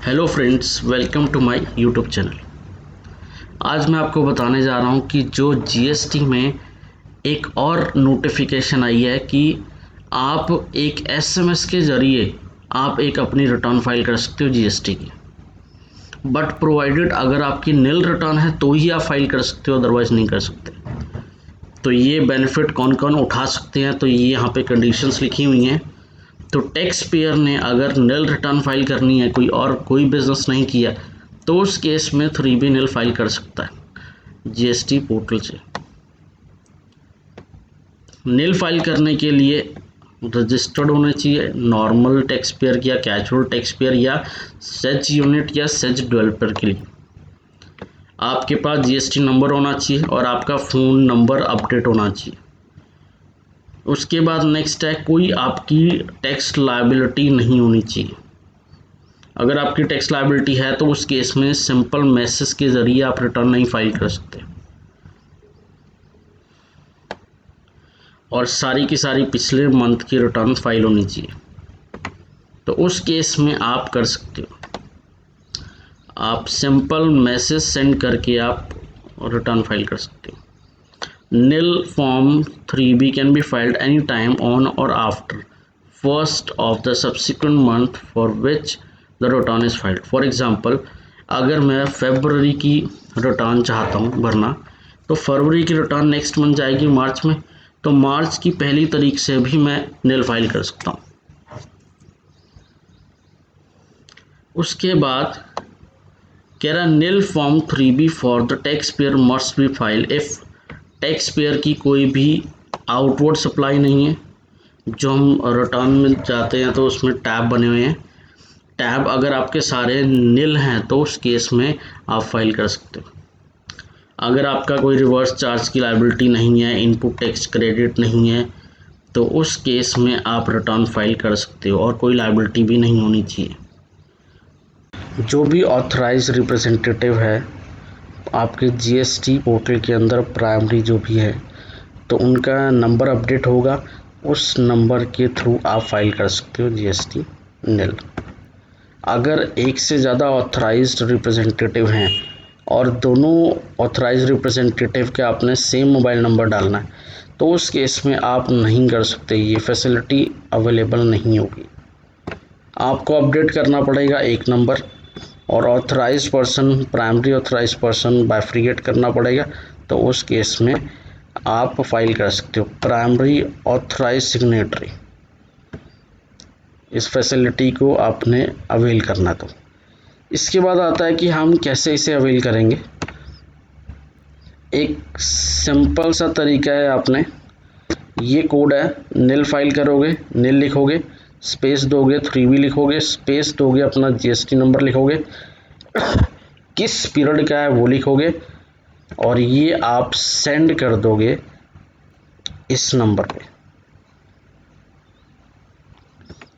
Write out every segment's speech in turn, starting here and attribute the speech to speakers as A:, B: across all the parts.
A: Hello friends, welcome to my YouTube channel. आज मैं आपको बताने जा रहा हूं कि जो जीएसटी में एक और नोटिफिकेशन आई है कि आप एक एसएमएस के ज़रिए आप एक अपनी रिटर्न फाइल कर सकते हो जीएसटी की। बट प्रोवाइडेड अगर आपकी नील रिटर्न है तो ही आप फाइल कर सकते हो, अदरवाइज़ नहीं कर सकते। तो ये बेनिफिट कौन कौन उठा सकते हैं, तो ये यहाँ पे कंडीशंस लिखी हुई हैं। तो टैक्स पेयर ने अगर नील रिटर्न फाइल करनी है, कोई बिजनेस नहीं किया, तो उस केस में 3B नील फाइल कर सकता है जीएसटी पोर्टल से। नील फाइल करने के लिए रजिस्टर्ड होने चाहिए नॉर्मल टैक्स पेयर या कैजुअल टैक्स पेयर या सेज यूनिट या सेज डेवलपर के लिए। आपके पास जीएसटी नंबर होना चाहिए और आपका फ़ोन नंबर अपडेट होना चाहिए। उसके बाद नेक्स्ट है, कोई आपकी टैक्स लायबिलिटी नहीं होनी चाहिए। अगर आपकी टैक्स लायबिलिटी है तो उस केस में सिंपल मैसेज के ज़रिए आप रिटर्न नहीं फाइल कर सकते, और सारी की सारी पिछले मंथ की रिटर्न फाइल होनी चाहिए। तो उस केस में आप कर सकते हो, आप सिंपल मैसेज सेंड करके आप रिटर्न फाइल कर सकते हो। Nil Form 3B can be filed any time on or after 1st of the subsequent month for which the return is filed. For example, अगर मैं फरवरी की रिटर्न चाहता हूँ भरना, तो फरवरी की रिटर्न नेक्स्ट मंथ जाएगी मार्च में, तो मार्च की पहली तारीख से भी मैं नील फाइल कर सकता हूँ। उसके बाद कह रहा nil form 3B for the taxpayer must be file if taxpayer की कोई भी आउटवर्ड सप्लाई नहीं है। जो हम रिटर्न में जाते हैं तो उसमें टैब बने हुए हैं, टैब अगर आपके सारे नील हैं तो उस केस में आप फाइल कर सकते हो। अगर आपका कोई रिवर्स चार्ज की लायबिलिटी नहीं है, इनपुट टैक्स क्रेडिट नहीं है, तो उस केस में आप रिटर्न फाइल कर सकते हो और कोई लायबिलिटी भी नहीं होनी चाहिए। जो भी ऑथराइज रिप्रेजेंटेटिव है आपके जीएसटी पोर्टल के अंदर, प्राइमरी जो भी है, तो उनका नंबर अपडेट होगा, उस नंबर के थ्रू आप फाइल कर सकते हो जीएसटी नील। अगर एक से ज़्यादा ऑथराइज्ड रिप्रेजेंटेटिव हैं और दोनों ऑथराइज्ड रिप्रेजेंटेटिव के आपने सेम मोबाइल नंबर डालना है, तो उस केस में आप नहीं कर सकते, ये फैसिलिटी अवेलेबल नहीं होगी। आपको अपडेट करना पड़ेगा एक नंबर, और authorise person, primary authorise person bifurcate करना पड़ेगा, तो उस केस में आप फाइल कर सकते हो प्राइमरी ऑथराइज सिग्नेटरी। इस फैसिलिटी को आपने अवेल करना। तो इसके बाद आता है कि हम कैसे इसे अवेल करेंगे। एक सिंपल सा तरीका है, आपने ये कोड है, नील फाइल करोगे, नील लिखोगे, स्पेस दोगे, 3B लिखोगे, स्पेस दोगे, अपना जीएसटी नंबर लिखोगे, किस पीरियड का है वो लिखोगे, और ये आप सेंड कर दोगे इस नंबर पे।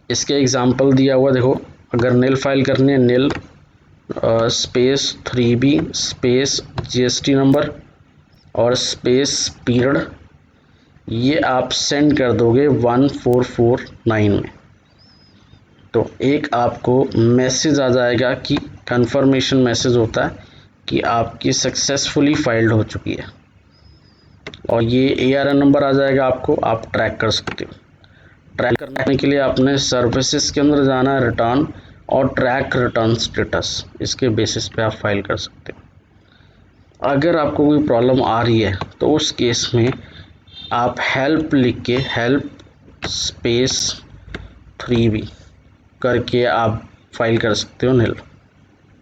A: इसके एग्जांपल दिया हुआ देखो, अगर नील फाइल करनी है, nil space 3B space GST number और स्पेस पीरियड, ये आप सेंड कर दोगे 1449 में। तो एक आपको मैसेज आ जाएगा कि कंफर्मेशन मैसेज होता है कि आपकी सक्सेसफुली फाइल्ड हो चुकी है, और ये ARN नंबर आ जाएगा आपको, आप ट्रैक कर सकते हो। ट्रैक करने के लिए आपने सर्विसेज के अंदर जाना है, रिटर्न और ट्रैक रिटर्न स्टेटस, इसके बेसिस पे आप फाइल कर सकते हो। अगर आपको कोई प्रॉब्लम आ रही है तो उस केस में आप हेल्प लिख के, हेल्प स्पेस 3B करके आप फाइल कर सकते हो नील।